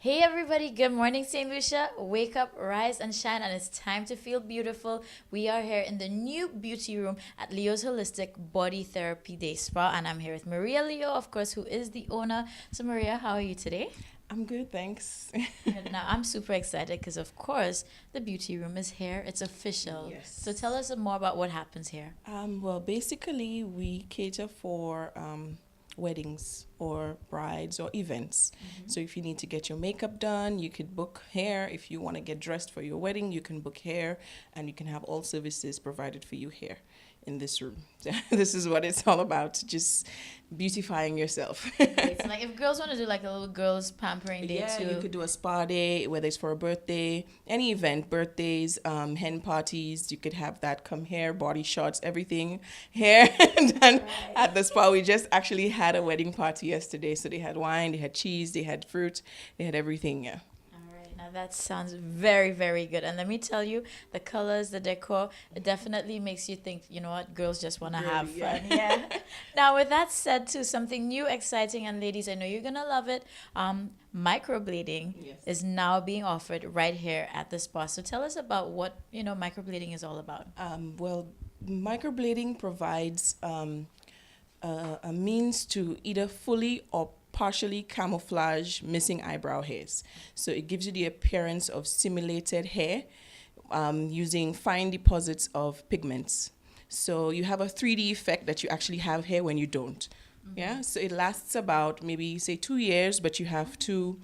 Hey everybody, good morning, St. Lucia. Wake up, rise, and shine, and it's time to feel beautiful. We are here in the new beauty room at Leo's Holistic Body Therapy Day Spa, and I'm here with Maria Leo, of course, who is the owner. So, Maria, how are you today? I'm good, thanks. Good. Now, I'm super excited because, of course, the beauty room is here. It's official. Yes. So, tell us more about what happens here. Well, basically, we cater for weddings or brides or events. So if you need to get your makeup done, you could book hair. If you want to get dressed for your wedding, you can book hair, and you can have all services provided for you here in this room. This is what it's all about, just beautifying yourself. Okay, so, like, if girls want to do like a little girls pampering day Yeah, too. you could do a spa day, whether it's for a birthday, any event, birthdays, hen parties. You could have that. Come here, body shots, everything here. And then at the spa, we just actually had a wedding party yesterday. So they had wine, they had cheese, they had fruit, they had everything. Yeah. All right, now that sounds very, very good. And let me tell you, the colors, the decor, it definitely makes you think, you know what, girls just want to have Girly, fun. yeah. Yeah. Now, with that said, too, something new, exciting, and ladies, I know you're going to love it. Microblading Yes. is now being offered right here at the spa. So tell us about what, microblading is all about. Well, microblading provides a means to either fully or partially camouflage missing eyebrow hairs. So it gives you the appearance of simulated hair using fine deposits of pigments. So you have a 3D effect that you actually have here when you don't. Yeah, so it lasts about maybe say 2 years, but you have to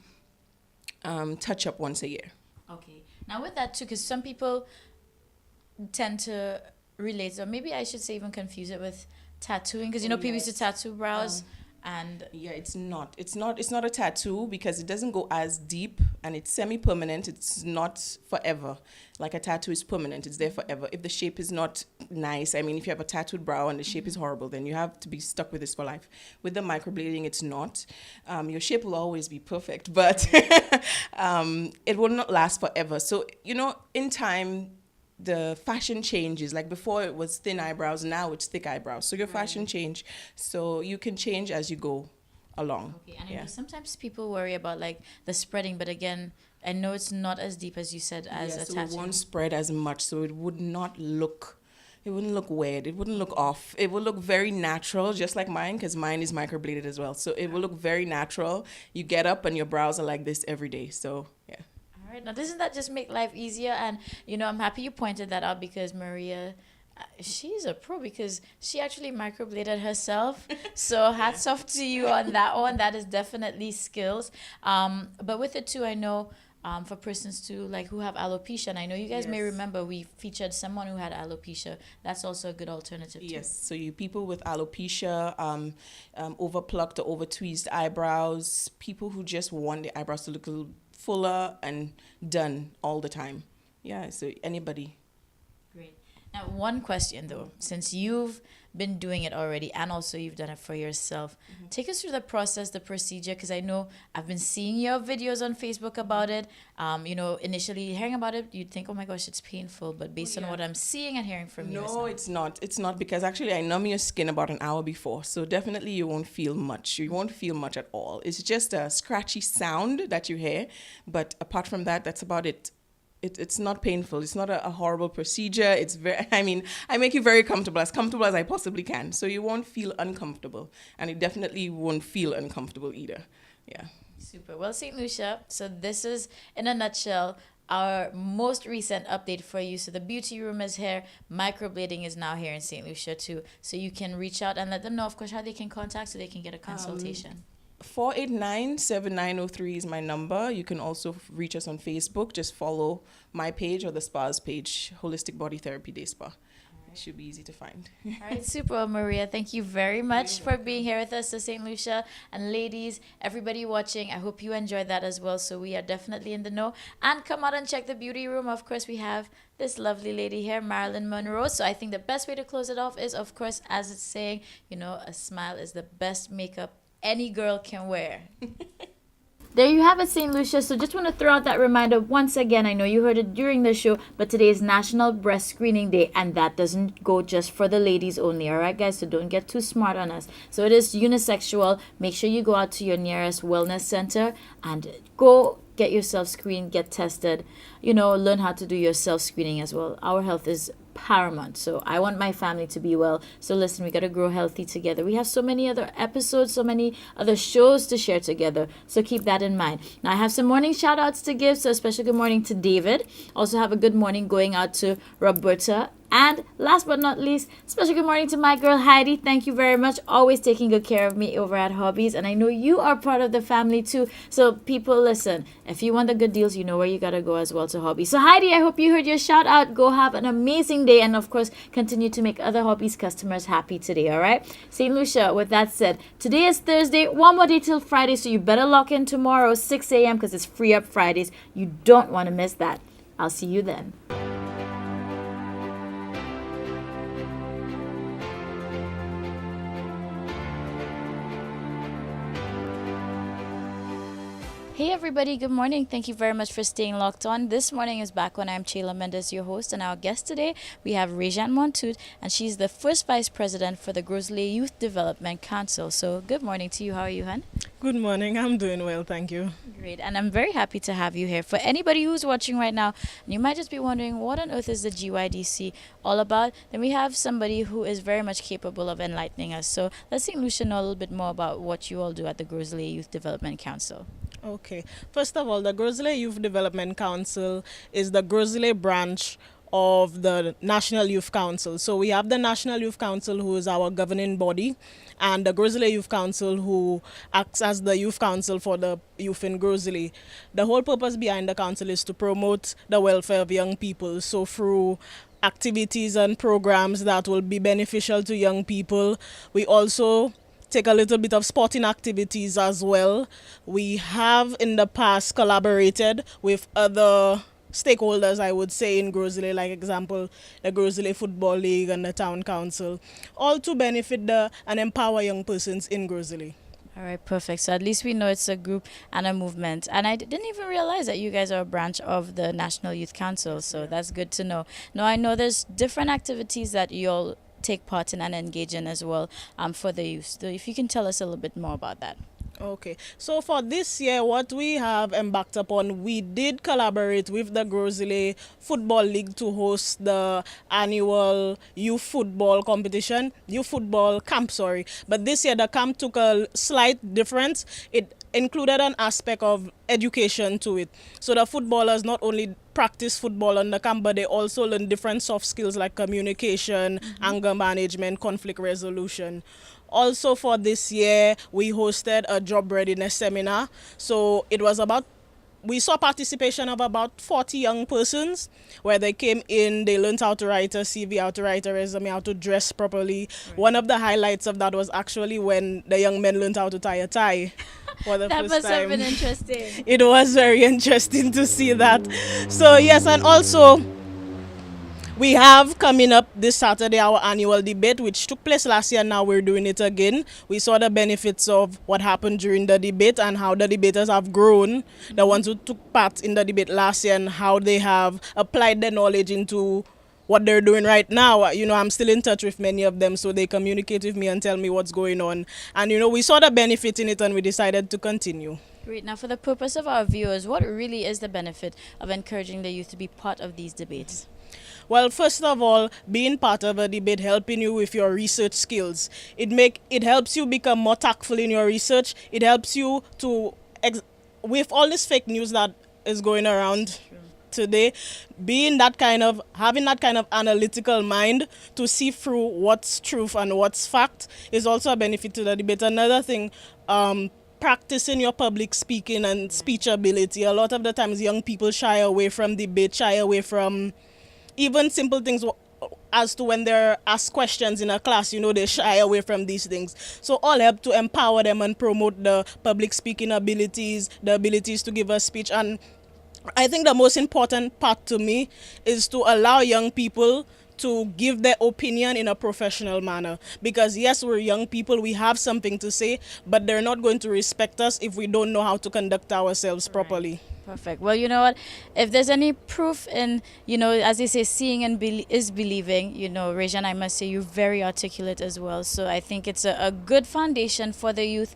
touch up once a year. Okay. Now, with that, too, because some people tend to relate, or maybe I should say even confuse it with tattooing, because, people used to tattoo brows. And Yeah, it's not a tattoo because it doesn't go as deep, and it's semi-permanent. It's not forever. Like a tattoo is permanent. It's there forever. If the shape is not nice, I mean, if you have a tattooed brow and the shape is horrible, then you have to be stuck with this for life. With the microblading, it's not. Your shape will always be perfect, but it will not last forever. So, in time, the fashion changes. Like before it was thin eyebrows, now it's thick eyebrows. So your fashion change. So you can change as you go along. okay, and I know sometimes people worry about like the spreading, but again, I know it's not as deep as you said as Yeah, a so tattoo. it won't spread as much. So it wouldn't look weird. It wouldn't look off. It will look very natural, just like mine, because mine is microbladed as well. So it will look very natural. You get up and your brows are like this every day. So yeah. All right, now doesn't that just make life easier? And I'm happy you pointed that out because Maria, she's a pro because she actually microbladed herself. So hats off to you on that one. That is definitely skills. But with it too, I know. For persons too, like who have alopecia, and I know you guys may Yes. remember we featured someone who had alopecia. That's also a good alternative too. Yes, so you people with alopecia, overplucked or over tweezed eyebrows, people who just want the eyebrows to look a little fuller and done all the time. Yeah, so anybody. Great. Now, one question though, since you've been doing it already and also you've done it for yourself, take us through the process, the procedure, because I know I've been seeing your videos on Facebook about it. Initially hearing about it, you'd think, oh my gosh, it's painful. But based on what I'm seeing and hearing from you, No, it's not. It's not because actually I numb your skin about an hour before. So definitely you won't feel much. You won't feel much at all. It's just a scratchy sound that you hear. But apart from that, that's about it. It's not painful. It's not a horrible procedure. It's I make you very comfortable as I possibly can. So you won't feel uncomfortable. And it definitely won't feel uncomfortable either. Yeah. Super. Well, St. Lucia, so this is, in a nutshell, our most recent update for you. So the beauty room is here. Microblading is now here in St. Lucia too. So you can reach out and let them know, of course, how they can contact so they can get a consultation. 489-7903 is my number. You can also reach us on Facebook. Just follow my page or the spa's page, Holistic Body Therapy Day Spa. It should be easy to find. All right, super, Maria. Thank you very much for being here with us, to St. Lucia. And ladies, everybody watching, I hope you enjoyed that as well. So we are definitely in the know. And come out and check the beauty room. Of course, we have this lovely lady here, Marilyn Monroe. So I think the best way to close it off is, of course, as it's saying, a smile is the best makeup any girl can wear. There you have it, St. Lucia. So just want to throw out that reminder once again. I know you heard it during the show, but today is National Breast Screening Day, and that doesn't go just for the ladies only. All right, guys? So don't get too smart on us. So it is unisexual. Make sure you go out to your nearest wellness center and go get yourself screened, get tested, learn how to do your self screening as well. Our health is paramount. So I want my family to be well. So listen, we got to grow healthy together. We have so many other episodes, so many other shows to share together. So keep that in mind. Now I have some morning shout outs to give. So a special good morning to David. Also have a good morning going out to Roberta. And last but not least, special good morning to my girl Heidi. Thank you very much. Always taking good care of me over at Hobbies. And I know you are part of the family too. So people, listen, if you want the good deals, you know where you got to go as well, to Hobbies. So Heidi, I hope you heard your shout out. Go have an amazing day. And of course, continue to make other Hobbies customers happy today, all right? St. Lucia, with that said, today is Thursday. One more day till Friday. So you better lock in tomorrow, 6 a.m. because it's Free Up Fridays. You don't want to miss that. I'll see you then. Hey everybody, good morning. Thank you very much for staying locked on. This morning is back when I'm Chayla Mendes, your host, and our guest today, we have Rejane Montoute, and she's the first vice president for the Grosley Youth Development Council. So good morning to you. How are you, hon? Good morning. I'm doing well, thank you. Great, and I'm very happy to have you here. For anybody who's watching right now, and you might just be wondering, what on earth is the GYDC all about? Then we have somebody who is very much capable of enlightening us. So let's St. Lucia know a little bit more about what you all do at the Grosley Youth Development Council. Okay. First of all, the Grosley Youth Development Council is the Grosley branch of the National Youth Council. So we have the National Youth Council, who is our governing body, and the Grosley Youth Council, who acts as the youth council for the youth in Grosley. The whole purpose behind the council is to promote the welfare of young people. So through activities and programs that will be beneficial to young people, we also take a little bit of sporting activities as well. We have in the past collaborated with other stakeholders, I would say, in Grosley, like example, the Grosley Football League and the Town Council, all to benefit and empower young persons in Grosley. All right, perfect. So at least we know it's a group and a movement. And I didn't even realize that you guys are a branch of the National Youth Council. So that's good to know. Now, I know there's different activities that you all take part in and engage in as well for the youth. So if you can tell us a little bit more about that. Okay, so for this year, what we have embarked upon, we did collaborate with the Grosley Football League to host the annual youth football competition, youth football camp, sorry. But this year, the camp took a slight difference. It included an aspect of education to it. So the footballers not only practice football on the camp, but they also learn different soft skills like communication, anger management, conflict resolution. Also for this year, we hosted a job readiness seminar. So it was we saw participation of about 40 young persons where they came in, they learned how to write a CV, how to write a resume, how to dress properly. Right. One of the highlights of that was actually when the young men learned how to tie a tie. For the that first must time. have been interesting. It was very interesting to see that. So yes, and also we have coming up this Saturday our annual debate, which took place last year. Now we're doing it again. We saw the benefits of what happened during the debate and how the debaters have grown, the ones who took part in the debate last year, and how they have applied their knowledge into what they're doing right now. You know, I'm still in touch with many of them, so they communicate with me and tell me what's going on. And, you know, we saw the benefit in it and we decided to continue. Great. Now, for the purpose of our viewers, what really is the benefit of encouraging the youth to be part of these debates? Well, first of all, being part of a debate, helping you with your research skills. It helps you become more tactful in your research. It helps you to, with all this fake news that is going around today, having that kind of analytical mind to see through what's truth and what's fact is also a benefit to the debate. Another thing, practicing your public speaking and speech ability. A lot of the times young people shy away from debate, shy away from even simple things as to when they're asked questions in a class, you know, they shy away from these things. So all help to empower them and promote the public speaking abilities, the abilities to give a speech. And I think the most important part to me is to allow young people to give their opinion in a professional manner. Because yes, we're young people, we have something to say, but they're not going to respect us if we don't know how to conduct ourselves properly. Perfect. Well, you know what? If there's any proof in, as they say, seeing and is believing, Rajan, I must say you're very articulate as well. So I think it's a good foundation for the youth.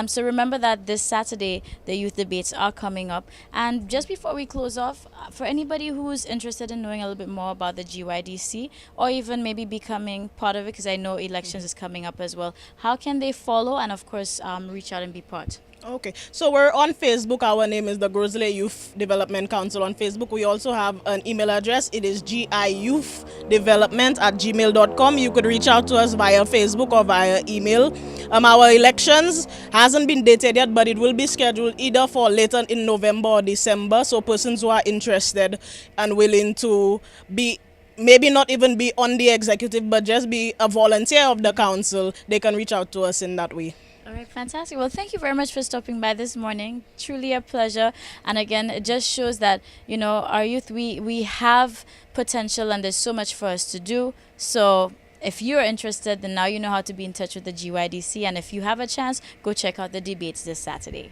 So remember that this Saturday, the youth debates are coming up. And just before we close off, for anybody who's interested in knowing a little bit more about the GYDC or even maybe becoming part of it, because I know elections is coming up as well, how can they follow and, of course, reach out and be part? Okay, so we're on Facebook. Our name is the Grizzly Youth Development Council on Facebook. We also have an email address. It is giyouthdevelopment@gmail.com. You could reach out to us via Facebook or via email. Our elections hasn't been dated yet, but it will be scheduled either for later in November or December. So persons who are interested and willing to be maybe not even be on the executive, but just be a volunteer of the council, they can reach out to us in that way. All right, fantastic. Well, thank you very much for stopping by this morning. Truly a pleasure. And again, it just shows that, our youth, we have potential and there's so much for us to do. So if you're interested, then now you know how to be in touch with the GYDC. And if you have a chance, go check out the debates this Saturday.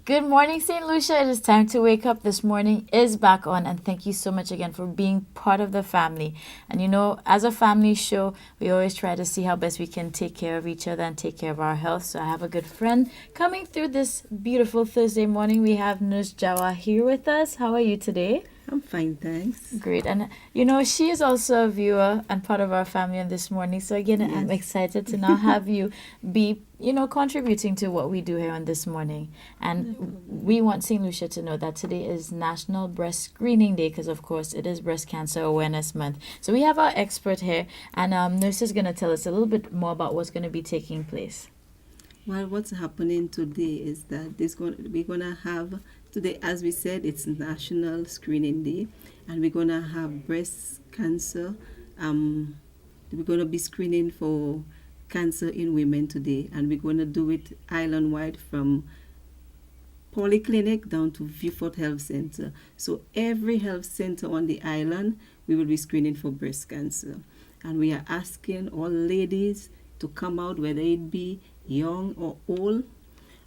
Good morning, St. Lucia. It is time to wake up. This morning is back on, and thank you so much again for being part of the family. And as a family show, we always try to see how best we can take care of each other and take care of our health. So I have a good friend coming through this beautiful Thursday morning. We have Nurse Jawa here with us. How are you today? I'm fine, thanks. Great. And, she is also a viewer and part of our family on this morning. So, again, yes. I'm excited to now have you be, contributing to what we do here on this morning. And we want St. Lucia to know that today is National Breast Screening Day because, of course, it is Breast Cancer Awareness Month. So we have our expert here, and Nurse is going to tell us a little bit more about what's going to be taking place. Well, what's happening today is that we're going to have, today, as we said, it's National Screening Day, and we're going to have breast cancer. We're going to be screening for cancer in women today, and we're going to do it island-wide from Polyclinic down to Viewfort Health Center. So every health center on the island, we will be screening for breast cancer. And we are asking all ladies to come out, whether it be young or old,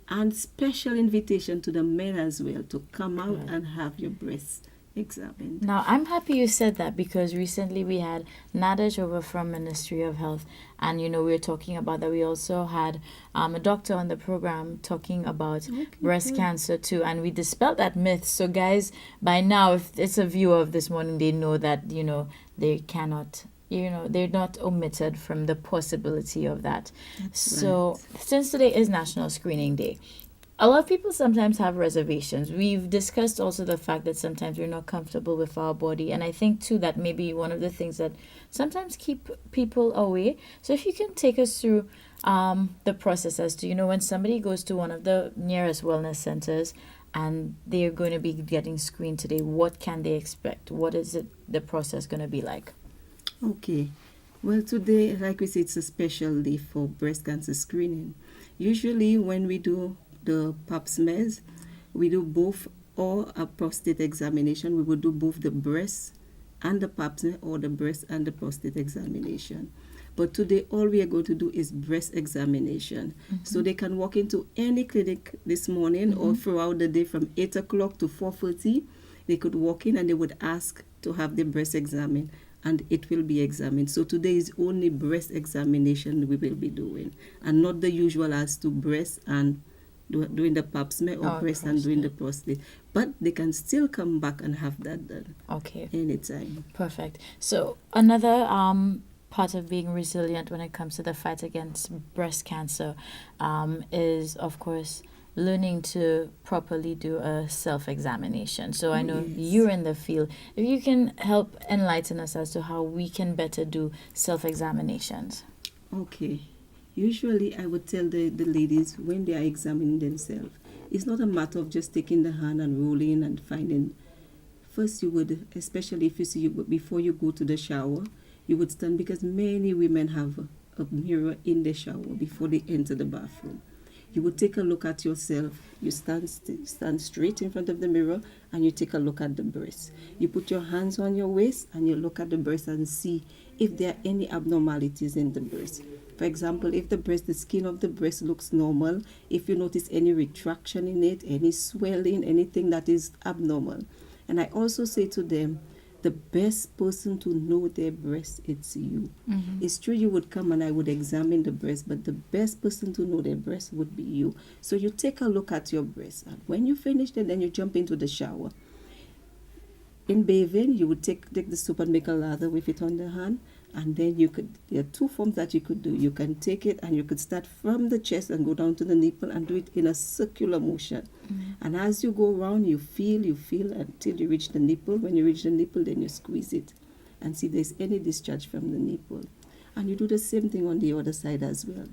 and special invitation to the men as well to come out and have your breasts examined. Now, I'm happy you said that because recently we had Nadej over from Ministry of Health, and we were talking about that. We also had a doctor on the program talking about breast cancer too, and we dispelled that myth. So guys, by now, if it's a viewer of this morning, they know that they cannot, they're not omitted from the possibility of that. That's so right. Since today is National Screening Day, a lot of people sometimes have reservations. We've discussed also the fact that sometimes we're not comfortable with our body. And I think, too, that may be one of the things that sometimes keep people away. So if you can take us through the process as to, when somebody goes to one of the nearest wellness centers and they're going to be getting screened today, what can they expect? What is the process going to be like? Okay. Well, today, like we said, it's a special day for breast cancer screening. Usually when we do the pap smears, we do both, or a prostate examination. We would do both the breast and the pap smear, or the breast and the prostate examination. But today, all we are going to do is breast examination. Mm-hmm. So they can walk into any clinic this morning or throughout the day from 8 o'clock to 4:30. They could walk in and they would ask to have their breast examined, and it will be examined. So today is only breast examination we will be doing, and not the usual as to breast and doing the pap smear or breast and doing the prostate. But they can still come back and have that done. Okay. Anytime. Perfect. So another part of being resilient when it comes to the fight against breast cancer is, of course, learning to properly do a self-examination. So I know you're in the field. If you can help enlighten us as to how we can better do self-examinations. Okay. Usually I would tell the ladies when they are examining themselves, it's not a matter of just taking the hand and rolling and finding. First you would, especially if you see, before you go to the shower, you would stand, because many women have a mirror in the shower before they enter the bathroom. You would take a look at yourself. You stand straight in front of the mirror and you take a look at the breast. You put your hands on your waist and you look at the breast and see if there are any abnormalities in the breast. For example, if the skin of the breast looks normal, if you notice any retraction in it, any swelling, anything that is abnormal. And I also say to them, the best person to know their breast, it's you. It's true you would come and I would examine the breast, but the best person to know their breast would be you. So you take a look at your breast, and when you finish it, then you jump into the shower. In bathing, you would take the soap and make a lather with it on the hand, and then there are two forms that you could do. You can take it and you could start from the chest and go down to the nipple and do it in a circular motion. And as you go around, you feel until you reach the nipple. When you reach the nipple, then you squeeze it and see if there's any discharge from the nipple. And you do the same thing on the other side as well.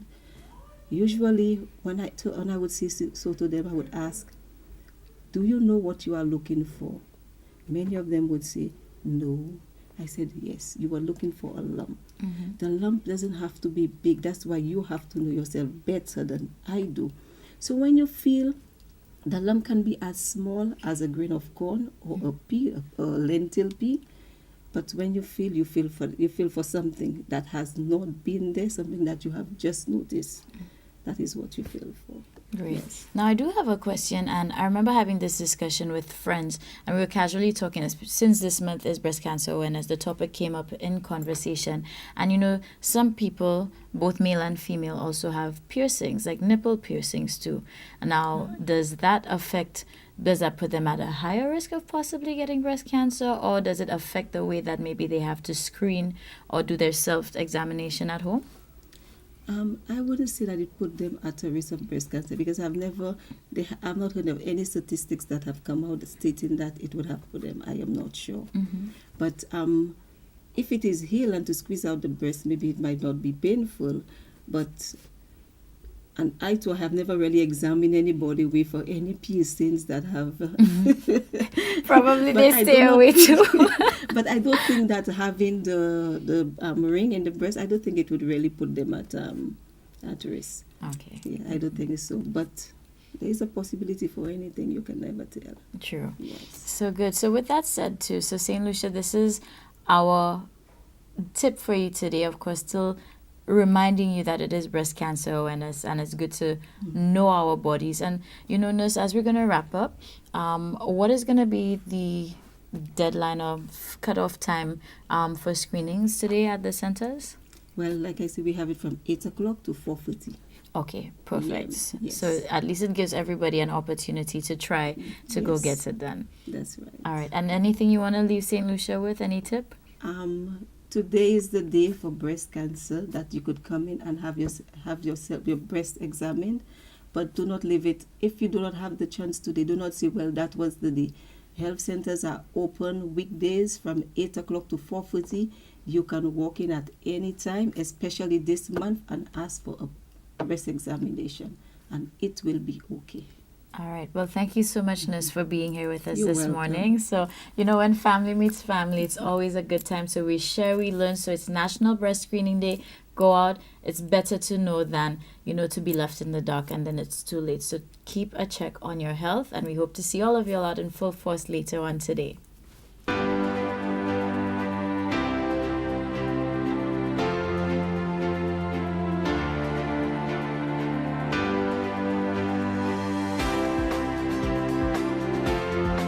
Usually, when I would say so to them, I would ask, do you know what you are looking for? Many of them would say, no. I said, yes, you are looking for a lump. The lump doesn't have to be big. That's why you have to know yourself better than I do. So when you feel, the lump can be as small as a grain of corn or a pea, a lentil pea. But when you feel for something that has not been there, something that you have just noticed. That is what you feel for. Great. Yes. Now, I do have a question, and I remember having this discussion with friends, and we were casually talking, since this month is Breast Cancer Awareness, the topic came up in conversation. And, some people, both male and female, also have piercings, like nipple piercings too. Now, does that put them at a higher risk of possibly getting breast cancer, or does it affect the way that maybe they have to screen or do their self-examination at home? I wouldn't say that it put them at a risk of breast cancer because I've not heard of any statistics that have come out stating that it would have put them. I am not sure. But if it is healed and to squeeze out the breast, maybe it might not be painful. And I too have never really examined anybody with any piercings that have. Probably they stay away too. But I don't think that having the ring in the breast, I don't think it would really put them at risk. Okay. Yeah, I don't think so. But there is a possibility for anything. You can never tell. True. Yes. So good. So with that said too, so St. Lucia, this is our tip for you today. Of course, still reminding you that it is Breast Cancer Awareness, and it's good to know our bodies. And nurse, as we're going to wrap up, what is going to be the deadline of cutoff time for screenings today at the centers? Well, like I said, we have it from 8 o'clock to 4:30. Okay, perfect. Yes. So at least it gives everybody an opportunity to try to go get it done. That's right. All right. And anything you want to leave St. Lucia with? Any tip? Today is the day for breast cancer that you could come in and have your breast examined, but do not leave it. If you do not have the chance today, do not say, well, that was the day. Health centers are open weekdays from 8 o'clock to 4:30. You can walk in at any time, especially this month, and ask for a breast examination, and it will be okay. All right. Well, thank you so much, Nurse, for being here with us You're this welcome. morning. So, when family meets family, it's always a good time. So we share, we learn. So it's National Breast Screening Day. Go out. It's better to know than, to be left in the dark and then it's too late. So keep a check on your health, and we hope to see all of you all out in full force later on today.